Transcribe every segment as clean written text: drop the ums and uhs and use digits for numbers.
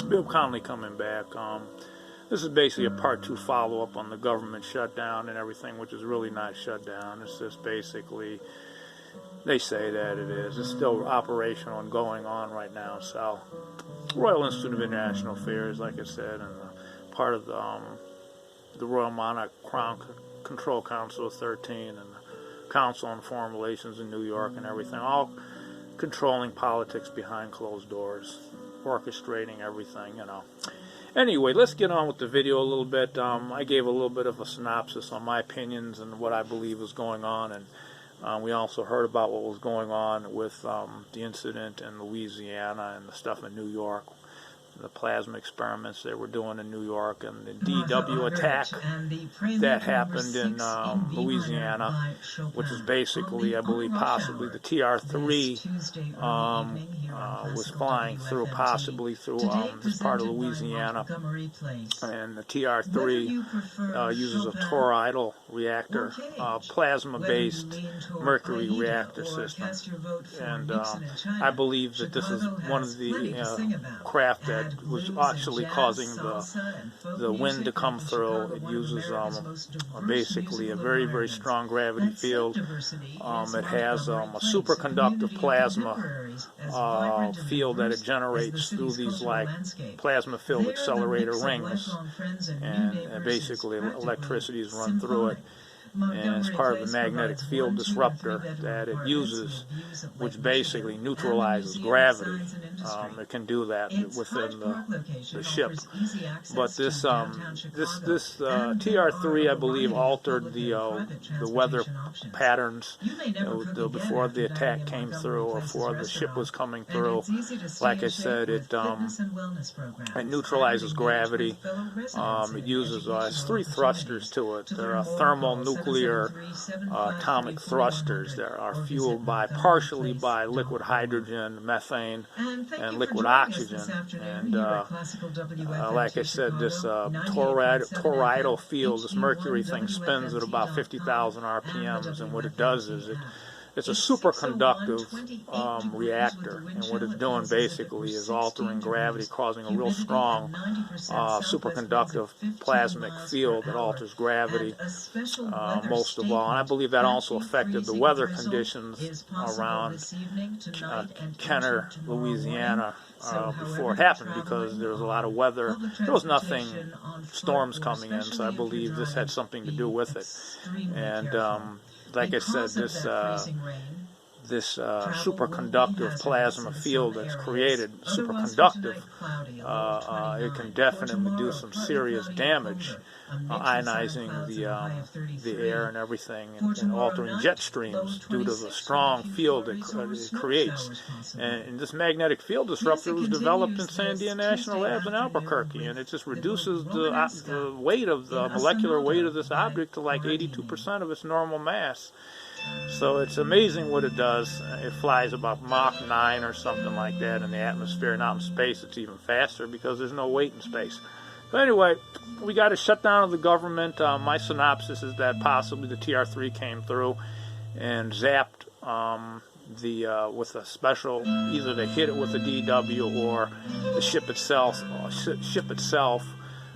Bill Connolly coming back. This is basically a part 2 follow-up on the government shutdown and everything, which is really not shut down. It's just basically, they say that it is. It's still operational and going on right now. So, Royal Institute of International Affairs, like I said, and part of the Royal Monarch Crown Control Council of 13 and the Council on Foreign Relations in New York and everything, all controlling politics behind closed doors, orchestrating everything, you know. Anyway, let's get on with the video a little bit. I gave a little bit of a synopsis on my opinions and what I believe is going on, and we also heard about what was going on with the incident in Louisiana and the stuff in New York, the plasma experiments they were doing in New York, and the DW attack that happened in Louisiana, which is basically, I believe, possibly the TR-3 was flying through, possibly through this part of Louisiana, and the TR-3 uses a toroidal reactor, plasma-based mercury reactor system, and I believe that this is one of the craft that was actually causing the wind to come through. It uses basically a very, very strong gravity field. It has a superconductive plasma field that it generates through these like plasma-filled accelerator rings, and basically electricity is run through it. And it's part of the magnetic field disruptor that it uses, which basically neutralizes gravity. It can do that within the ship. But this TR-3, I believe, altered the weather patterns before the attack came through, or before the ship was coming through. Like I said, it neutralizes gravity. It uses it's 3 thrusters to it. There are thermonuclear atomic thrusters that are fueled partially by liquid hydrogen, methane, and liquid oxygen. And like I said, this toroidal field, this mercury thing, spins at about 50,000 RPMs, and what it does is it's a superconductive reactor, and what it's doing basically is altering gravity, causing a real strong superconductive plasmic field that alters gravity most of all. And I believe that also affected the weather conditions around Kenner, Louisiana, before it happened, because there was a lot of weather. There was nothing, storms coming in, so I believe this had something to do with it. And like I said, this superconductive plasma field that's created, superconductive, it can definitely do some serious damage, ionizing the air and everything, and altering jet streams due to the strong field it creates. And this magnetic field disruptor was developed in Sandia National Labs in Albuquerque, and it just reduces the weight of the molecular weight of this object to like 82% of its normal mass. So it's amazing what it does. It flies about Mach 9 or something like that in the atmosphere, and out in space it's even faster because there's no weight in space. But anyway, we got a shutdown of the government. My synopsis is that possibly the TR-3 came through and zapped with a special, either they hit it with a DW or the ship itself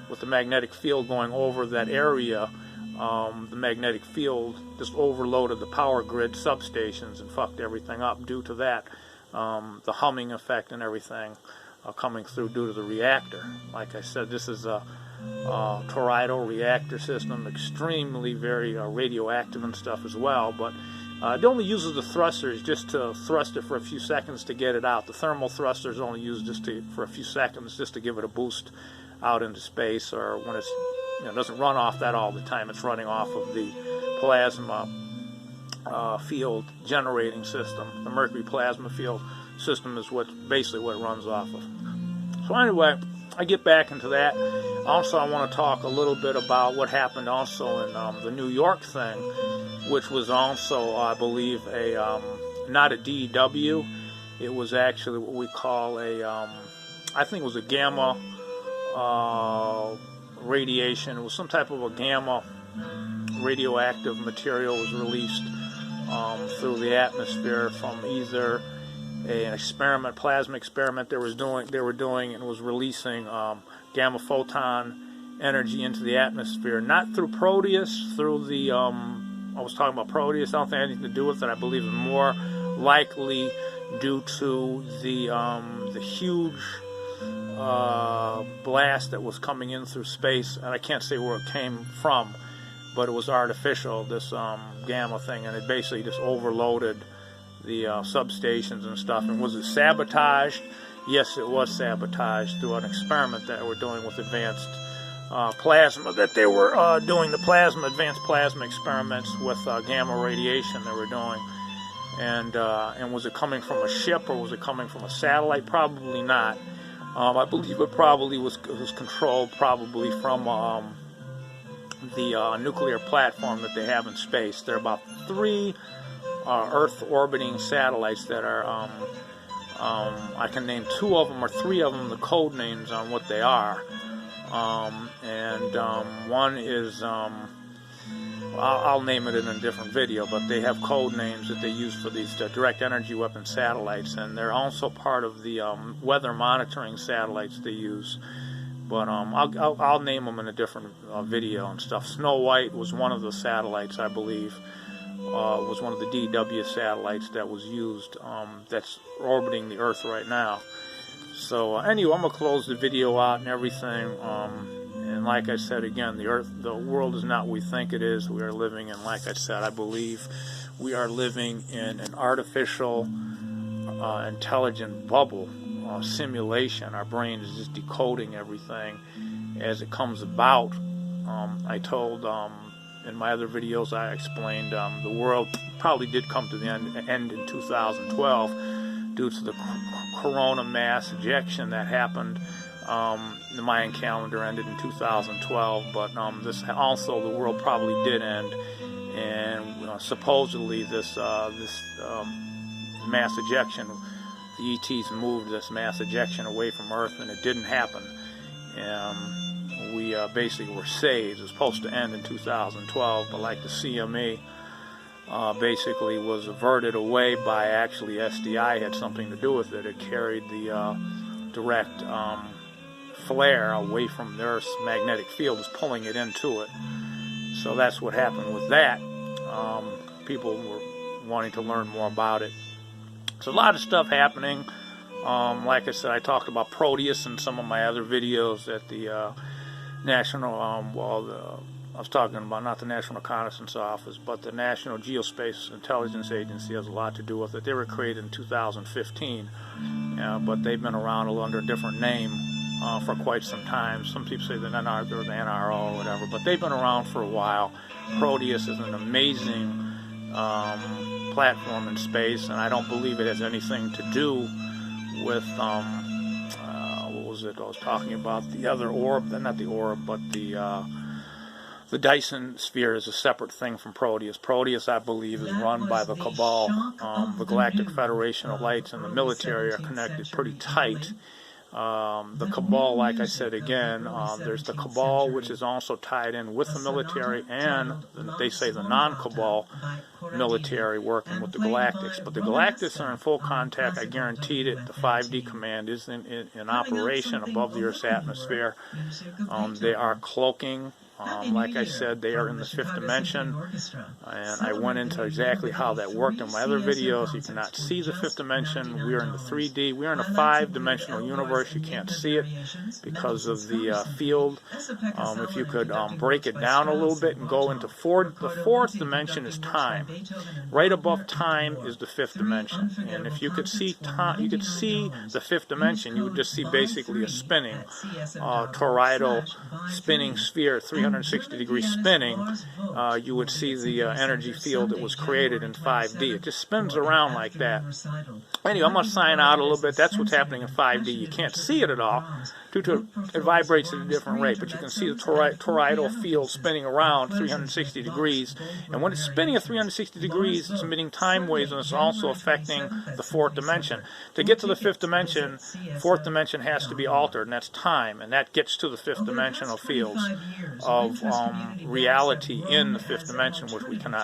with the magnetic field going over that area. The magnetic field just overloaded the power grid substations and fucked everything up due to that. The humming effect and everything coming through due to the reactor. Like I said, this is a toroidal reactor system, extremely very radioactive and stuff as well, but it only uses the thrusters just to thrust it for a few seconds to get it out. The thermal thrusters only used just for a few seconds just to give it a boost out into space, or when it's it doesn't run off that all the time. It's running off of the plasma field generating system. The mercury plasma field system is basically what it runs off of. So anyway, I get back into that. Also, I want to talk a little bit about what happened also in the New York thing, which was also, I believe, not a DW. It was actually what we call I think it was a gamma radiation. It was some type of a gamma radioactive material was released through the atmosphere from either an experiment, plasma experiment they were doing, and was releasing gamma photon energy into the atmosphere, not through Proteus, through the I was talking about Proteus. I don't think it had anything to do with it. I believe it's more likely due to the huge blast that was coming in through space, and I can't say where it came from, but it was artificial, this gamma thing, and it basically just overloaded the substations and stuff. And was it sabotaged? Yes, it was sabotaged through an experiment that we're doing with advanced plasma, that they were doing the advanced plasma experiments with gamma radiation they were doing. And was it coming from a ship, or was it coming from a satellite? Probably not. I believe it probably was controlled probably from the nuclear platform that they have in space. There are about 3 Earth orbiting satellites that are, I can name 2 of them or 3 of them, the code names on what they are. One is, I'll name it in a different video, but they have code names that they use for these direct energy weapon satellites, and they're also part of the weather monitoring satellites they use. But I'll name them in a different video and stuff. Snow White was one of the satellites, I believe. Was one of the DW satellites that was used, that's orbiting the Earth right now. So anyway, I'm going to close the video out and everything. And like I said again, the world is not what we think it is. We are living in, like I said, I believe we are living in an artificial intelligent bubble simulation. Our brain is just decoding everything as it comes about. I told in my other videos, I explained the world probably did come to the end in 2012 due to the corona mass ejection that happened. The Mayan calendar ended in 2012, but this also, the world probably did end, and supposedly this mass ejection, the ETs moved this mass ejection away from Earth, and it didn't happen. We basically were saved. It was supposed to end in 2012, but like the CME basically was averted away by, actually SDI had something to do with it. It carried the direct flare away from the Earth's magnetic field, is pulling it into it. So that's what happened with that. People were wanting to learn more about it. So a lot of stuff happening. Like I said, I talked about Proteus in some of my other videos at the National, I was talking about not the National Reconnaissance Office, but the National Geospace Intelligence Agency has a lot to do with it. They were created in 2015, but they've been around under a different name for quite some time. Some people say they're the NRO or whatever, but they've been around for a while. Proteus is an amazing platform in space, and I don't believe it has anything to do with what was it I was talking about, the other orb, not the orb, but the Dyson sphere is a separate thing from Proteus. Proteus, I believe, is run by the Cabal. The Galactic Federation of Lights and the military are connected pretty tight. The Cabal, like I said again, there's the Cabal, which is also tied in with the military, and they say the non-Cabal military working with the Galactics. But the Galactics are in full contact. I guaranteed it. The 5D command is in operation above the Earth's atmosphere. They are cloaking. Like I said, they are in the 5th dimension, and I went into exactly how that worked in my other videos. You cannot see the 5th dimension. We are in the 3D. We are in a 5-dimensional universe. You can't see it because of the field. If you could break it down a little bit and go into the 4th dimension is time. Right above time is the 5th dimension, and if you could see time, you could see the 5th dimension. You would just see basically a spinning toroidal spinning sphere, 360-degree spinning. You would see the energy field that was created in 5D. It just spins around like that. Anyway, I'm going to sign out a little bit. That's what's happening in 5D. You can't see it at all due to it vibrates at a different rate, but you can see the toroidal field spinning around 360 degrees. And when it's spinning at 360 degrees, it's emitting time waves, and it's also affecting the 4th dimension. To get to the 5th dimension, 4th dimension has to be altered, and that's time, and that gets to the 5th dimensional fields of reality in the 5th dimension, which we cannot